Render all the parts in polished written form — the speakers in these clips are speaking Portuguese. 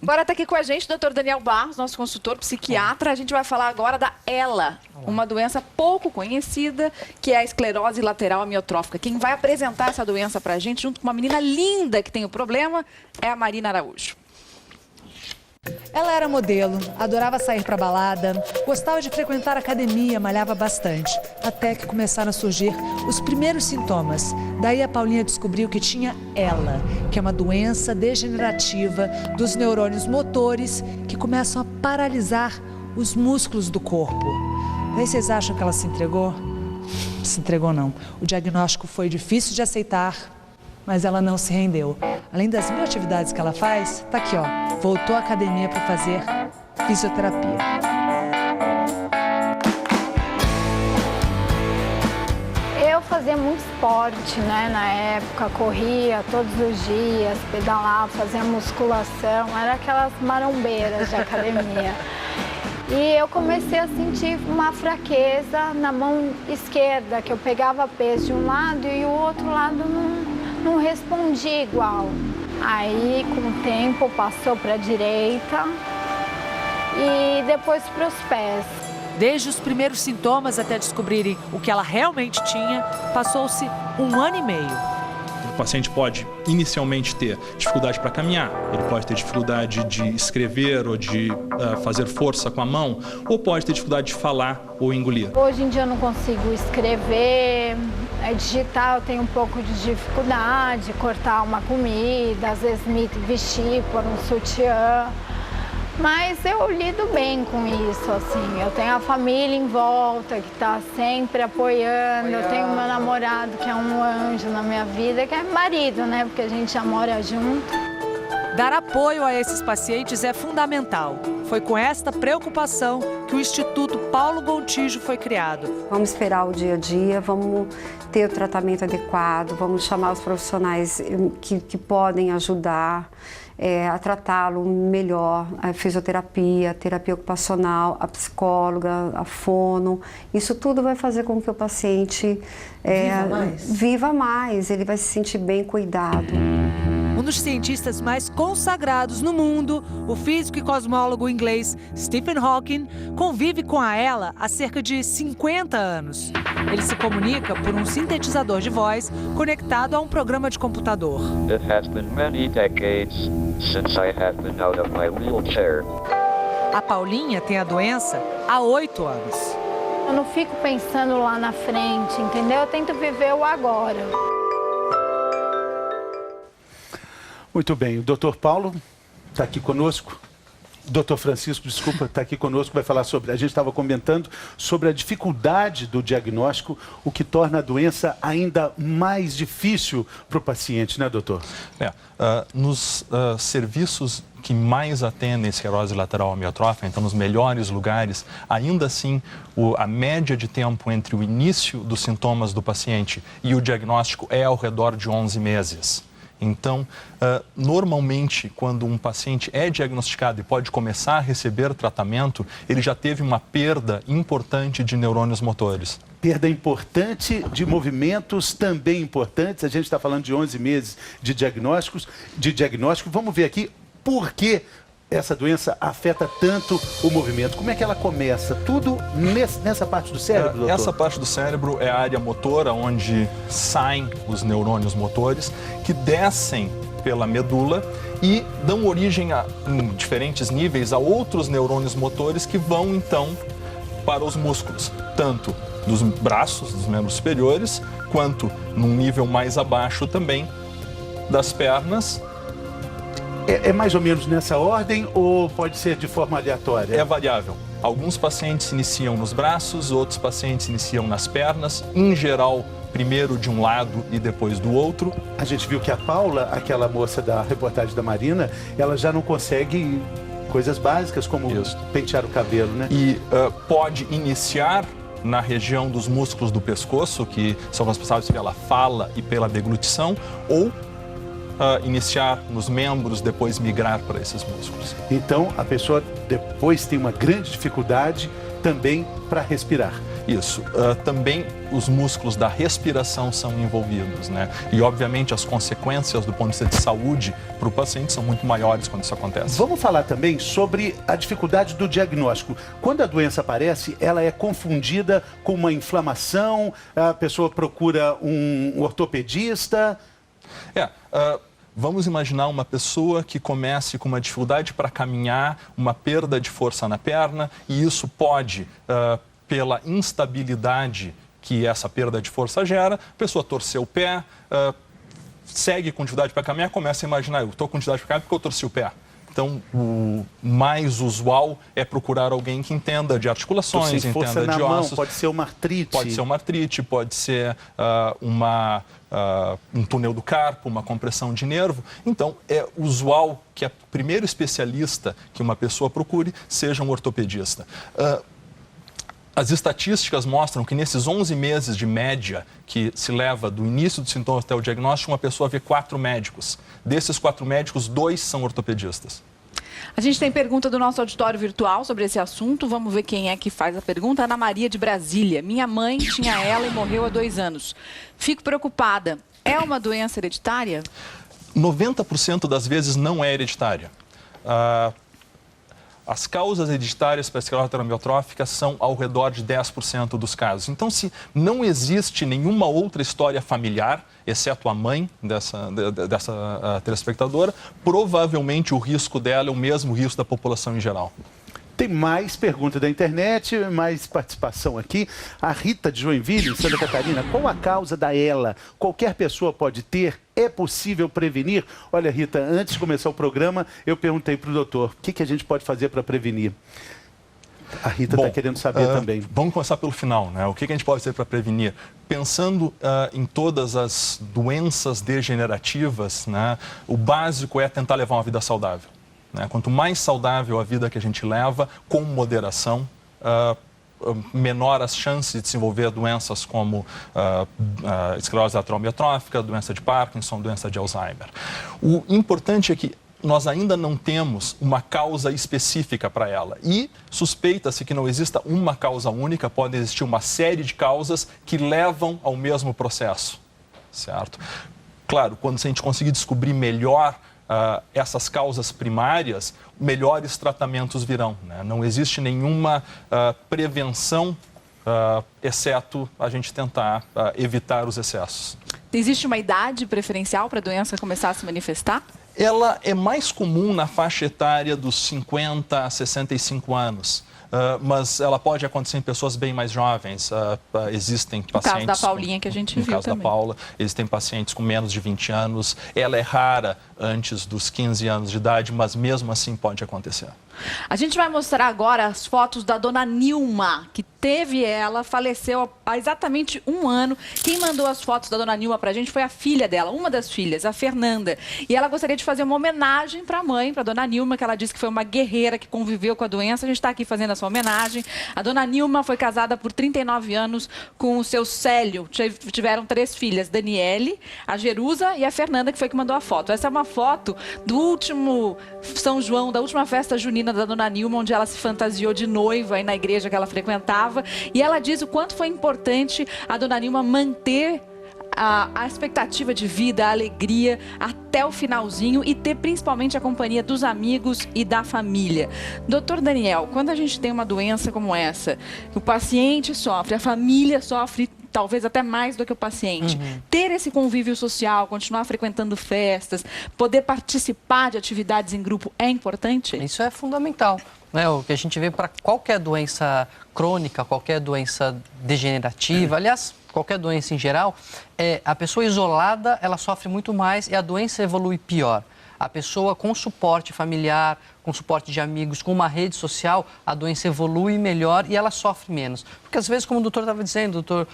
Agora está aqui com a gente o Dr. Daniel Barros, nosso consultor psiquiatra. A gente vai falar agora da ELA, uma doença pouco conhecida, que é a esclerose lateral amiotrófica. Quem vai apresentar essa doença para a gente, junto com uma menina linda que tem o problema, é a Marina Araújo. Ela era modelo, adorava sair pra balada, gostava de frequentar academia, malhava bastante. Até que começaram a surgir os primeiros sintomas. Daí a Paulinha descobriu que tinha ELA, que é uma doença degenerativa dos neurônios motores que começam a paralisar os músculos do corpo. Daí vocês acham que ela se entregou? Se entregou não. O diagnóstico foi difícil de aceitar, mas ela não se rendeu. Além das 1000 atividades que ela faz, tá aqui, ó, voltou à academia para fazer fisioterapia. Eu fazia muito esporte, né, na época, corria todos os dias, pedalava, fazia musculação, era aquelas marombeiras de academia. E eu comecei a sentir uma fraqueza na mão esquerda, que eu pegava peso de um lado e o outro lado não respondia igual. Aí, com o tempo, passou para a direita e depois para os pés. Desde os primeiros sintomas até descobrirem o que ela realmente tinha, passou-se 1 ano e meio. O paciente pode inicialmente ter dificuldade para caminhar, ele pode ter dificuldade de escrever ou de fazer força com a mão, ou pode ter dificuldade de falar ou engolir. Hoje em dia eu não consigo escrever, digitar eu tenho um pouco de dificuldade, cortar uma comida, às vezes me vestir, pôr um sutiã. Mas eu lido bem com isso, assim. Eu tenho a família em volta que está sempre apoiando. Eu tenho meu namorado que é um anjo na minha vida, que é marido, né? Porque a gente já mora junto. Dar apoio a esses pacientes é fundamental. Foi com esta preocupação que o Instituto Paulo Gontijo foi criado. Vamos esperar o dia a dia, vamos ter o tratamento adequado, vamos chamar os profissionais que podem ajudar a tratá-lo melhor, a fisioterapia, a terapia ocupacional, a psicóloga, a fono. Isso tudo vai fazer com que o paciente viva mais, ele vai se sentir bem cuidado. Um dos cientistas mais consagrados no mundo, o físico e cosmólogo inglês Stephen Hawking, convive com a ELA há cerca de 50 anos. Ele se comunica por um sintetizador de voz conectado a um programa de computador. It has been many decades since I have been out of my wheelchair. A Paulinha tem a doença há 8 anos. Eu não fico pensando lá na frente, entendeu? Eu tento viver o agora. Muito bem, o doutor Paulo está aqui conosco. Doutor Francisco, desculpa, está aqui conosco, vai falar sobre... A gente estava comentando sobre a dificuldade do diagnóstico, o que torna a doença ainda mais difícil para o paciente, né, doutor? Nos serviços que mais atendem esclerose lateral amiotrófica, então nos melhores lugares, ainda assim a média de tempo entre o início dos sintomas do paciente e o diagnóstico é ao redor de 11 meses. Então, normalmente, quando um paciente é diagnosticado e pode começar a receber tratamento, ele já teve uma perda importante de neurônios motores. Perda importante de movimentos também importantes. A gente está falando de 11 meses de diagnóstico. Vamos ver aqui por que essa doença afeta tanto o movimento. Como é que ela começa? Tudo nessa parte do cérebro, doutor? Essa parte do cérebro é a área motora, onde saem os neurônios motores, que descem pela medula e dão origem, em diferentes níveis, a outros neurônios motores que vão, então, para os músculos, tanto dos braços, dos membros superiores, quanto, num nível mais abaixo também, das pernas. É mais ou menos nessa ordem ou pode ser de forma aleatória? É variável. Alguns pacientes iniciam nos braços, outros pacientes iniciam nas pernas, em geral, primeiro de um lado e depois do outro. A gente viu que a Paula, aquela moça da reportagem da Marina, ela já não consegue coisas básicas como pentear o cabelo, né? E pode iniciar na região dos músculos do pescoço, que são responsáveis pela fala e pela deglutição, ou iniciar nos membros, depois migrar para esses músculos. Então, a pessoa depois tem uma grande dificuldade também para respirar. Isso. Também os músculos da respiração são envolvidos, né? E, obviamente, as consequências do ponto de vista de saúde para o paciente são muito maiores quando isso acontece. Vamos falar também sobre a dificuldade do diagnóstico. Quando a doença aparece, ela é confundida com uma inflamação, a pessoa procura um ortopedista. Vamos imaginar uma pessoa que comece com uma dificuldade para caminhar, uma perda de força na perna, e isso pode, pela instabilidade que essa perda de força gera, a pessoa torcer o pé, segue com dificuldade para caminhar, começa a imaginar, eu estou com dificuldade para caminhar porque eu torci o pé. Então, o mais usual é procurar alguém que entenda de articulações, entenda de ossos. Pode ser uma artrite. Pode ser uma artrite, pode ser um túnel do carpo, uma compressão de nervo. Então, é usual que o primeiro especialista que uma pessoa procure seja um ortopedista. As estatísticas mostram que nesses 11 meses de média que se leva do início dos sintomas até o diagnóstico, uma pessoa vê 4 médicos. Desses 4 médicos, 2 são ortopedistas. A gente tem pergunta do nosso auditório virtual sobre esse assunto. Vamos ver quem é que faz a pergunta. Ana Maria de Brasília. Minha mãe tinha ela e morreu há 2 anos. Fico preocupada. É uma doença hereditária? 90% das vezes não é hereditária. As causas hereditárias para a esclerose lateral amiotrófica são ao redor de 10% dos casos. Então, se não existe nenhuma outra história familiar, exceto a mãe dessa telespectadora, provavelmente o risco dela é o mesmo risco da população em geral. Tem mais pergunta da internet, mais participação aqui. A Rita de Joinville, em Santa Catarina, qual a causa da ELA? Qualquer pessoa pode ter? É possível prevenir? Olha, Rita, antes de começar o programa, eu perguntei para o doutor, o que a gente pode fazer para prevenir? A Rita está querendo saber também. Vamos começar pelo final, né? O que a gente pode fazer para prevenir? Pensando em todas as doenças degenerativas, né? O básico é tentar levar uma vida saudável. Quanto mais saudável a vida que a gente leva, com moderação, menor as chances de desenvolver doenças como esclerose lateral amiotrófica, doença de Parkinson, doença de Alzheimer. O importante é que nós ainda não temos uma causa específica para ela e suspeita-se que não exista uma causa única, pode existir uma série de causas que levam ao mesmo processo, certo? Claro, quando a gente conseguir descobrir melhor essas causas primárias, melhores tratamentos virão, né? Não existe nenhuma prevenção, exceto a gente tentar evitar os excessos. Existe uma idade preferencial para a doença começar a se manifestar? Ela é mais comum na faixa etária dos 50 a 65 anos. Mas ela pode acontecer em pessoas bem mais jovens. Existem pacientes... No caso da Paulinha que a gente viu também. No caso da Paula, existem pacientes com menos de 20 anos. Ela é rara antes dos 15 anos de idade, mas mesmo assim pode acontecer. A gente vai mostrar agora as fotos da dona Nilma, que teve ela, faleceu há exatamente 1 ano. Quem mandou as fotos da dona Nilma pra gente foi a filha dela, uma das filhas, a Fernanda. E ela gostaria de fazer uma homenagem pra mãe, pra dona Nilma, que ela disse que foi uma guerreira que conviveu com a doença. A gente tá aqui fazendo essa homenagem. A dona Nilma foi casada por 39 anos com o seu Célio. Tiveram 3 filhas, Daniele, a Jerusa e a Fernanda, que foi que mandou a foto. Essa é uma foto do último São João, da última festa junina da dona Nilma, onde ela se fantasiou de noiva aí na igreja que ela frequentava. E ela diz o quanto foi importante a dona Nilma manter a expectativa de vida, a alegria até o finalzinho e ter principalmente a companhia dos amigos e da família. Doutor Daniel, quando a gente tem uma doença como essa, o paciente sofre, a família sofre, talvez até mais do que o paciente. Ter esse convívio social, continuar frequentando festas, poder participar de atividades em grupo é importante? Isso é fundamental, né? O que a gente vê para qualquer doença crônica, qualquer doença degenerativa, aliás, qualquer doença em geral, a pessoa isolada, ela sofre muito mais e a doença evolui pior. A pessoa com suporte familiar, com suporte de amigos, com uma rede social, a doença evolui melhor e ela sofre menos. Porque às vezes, como o doutor estava dizendo, doutor,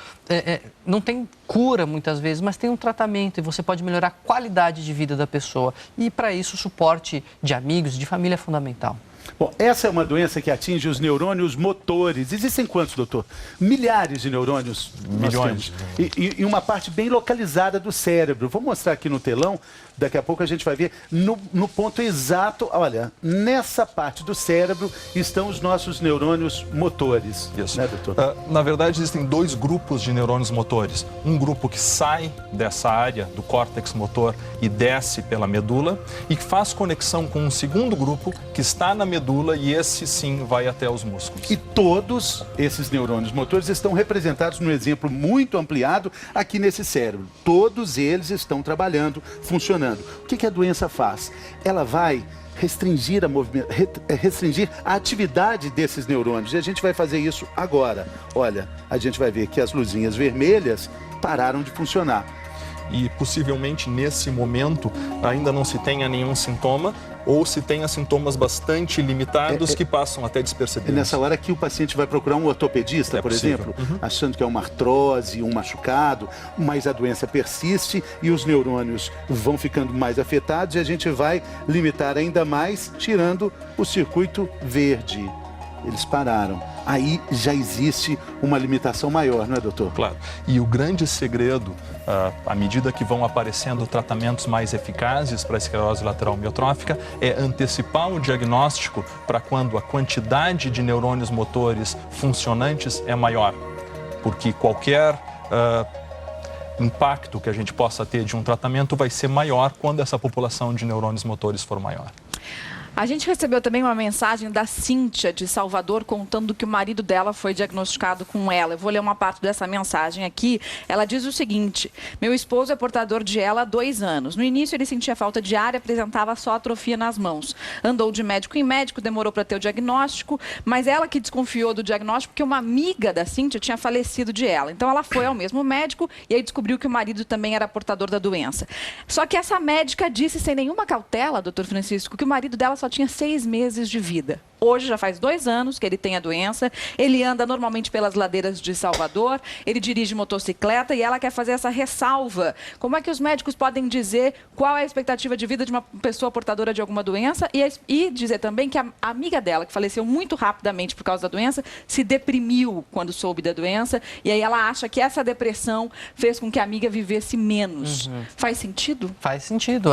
não tem cura muitas vezes, mas tem um tratamento e você pode melhorar a qualidade de vida da pessoa. E para isso o suporte de amigos, de família é fundamental. Bom, essa é uma doença que atinge os neurônios motores. Existem quantos, doutor? Milhares de neurônios. Milhões. E uma parte bem localizada do cérebro. Vou mostrar aqui no telão. Daqui a pouco a gente vai ver no ponto exato. Olha, nessa parte do cérebro estão os nossos neurônios motores. Isso. Né, doutor? Na verdade, existem dois grupos de neurônios motores. Um grupo que sai dessa área do córtex motor e desce pela medula e que faz conexão com um segundo grupo que está na medula e esse sim vai até os músculos. E todos esses neurônios motores estão representados num exemplo muito ampliado aqui nesse cérebro. Todos eles estão trabalhando, funcionando. O que a doença faz? Ela vai restringir a atividade desses neurônios. E a gente vai fazer isso agora. Olha, a gente vai ver que as luzinhas vermelhas pararam de funcionar. E possivelmente nesse momento ainda não se tenha nenhum sintoma ou se tenha sintomas bastante limitados que passam até É despercebidos. nessa hora que o paciente vai procurar um ortopedista, por possível. exemplo, achando que é uma artrose, um machucado, mas a doença persiste e os neurônios vão ficando mais afetados e a gente vai limitar ainda mais, tirando o circuito verde. Eles pararam. Aí já existe uma limitação maior, não é, doutor? Claro. E o grande segredo, à medida que vão aparecendo tratamentos mais eficazes para a esclerose lateral amiotrófica, é antecipar o diagnóstico para quando a quantidade de neurônios motores funcionantes é maior. Porque qualquer impacto que a gente possa ter de um tratamento vai ser maior quando essa população de neurônios motores for maior. A gente recebeu também uma mensagem da Cíntia, de Salvador, contando que o marido dela foi diagnosticado com ELA. Eu vou ler uma parte dessa mensagem aqui. Ela diz o seguinte: meu esposo é portador de ELA há 2 anos. No início ele sentia falta de ar e apresentava só atrofia nas mãos. Andou de médico em médico, demorou para ter o diagnóstico, mas ela que desconfiou do diagnóstico porque uma amiga da Cíntia tinha falecido de ELA. Então ela foi ao mesmo médico e aí descobriu que o marido também era portador da doença. Só que essa médica disse sem nenhuma cautela, doutor Francisco, que o marido dela só tinha 6 meses de vida. Hoje já faz 2 anos que ele tem a doença, ele anda normalmente pelas ladeiras de Salvador, ele dirige motocicleta e ela quer fazer essa ressalva. Como é que os médicos podem dizer qual é a expectativa de vida de uma pessoa portadora de alguma doença e dizer também que a amiga dela, que faleceu muito rapidamente por causa da doença, se deprimiu quando soube da doença e aí ela acha que essa depressão fez com que a amiga vivesse menos. Faz sentido? Faz sentido.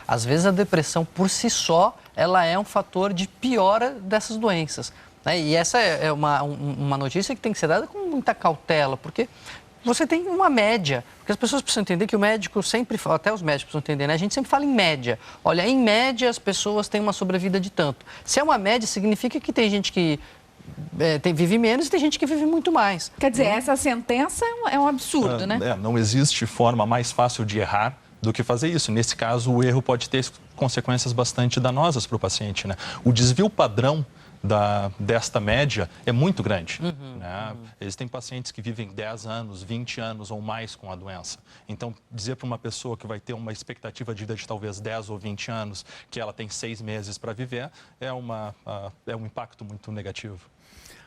Às vezes a depressão por si só, ela é um fator de piora dessas doenças. Né? E essa é uma notícia que tem que ser dada com muita cautela, porque você tem uma média. Porque as pessoas precisam entender que o médico sempre fala, até os médicos precisam entender, né? A gente sempre fala em média. Olha, em média as pessoas têm uma sobrevida de tanto. Se é uma média, significa que tem gente que vive menos e tem gente que vive muito mais. Quer dizer, essa sentença é um absurdo, né? Não existe forma mais fácil de errar do que fazer isso. Nesse caso, o erro pode ter consequências bastante danosas para o paciente, né? O desvio padrão desta média é muito grande. Né? Existem pacientes que vivem 10 anos, 20 anos ou mais com a doença. Então, dizer para uma pessoa que vai ter uma expectativa de vida de talvez 10 ou 20 anos, que ela tem 6 meses para viver, é um impacto muito negativo.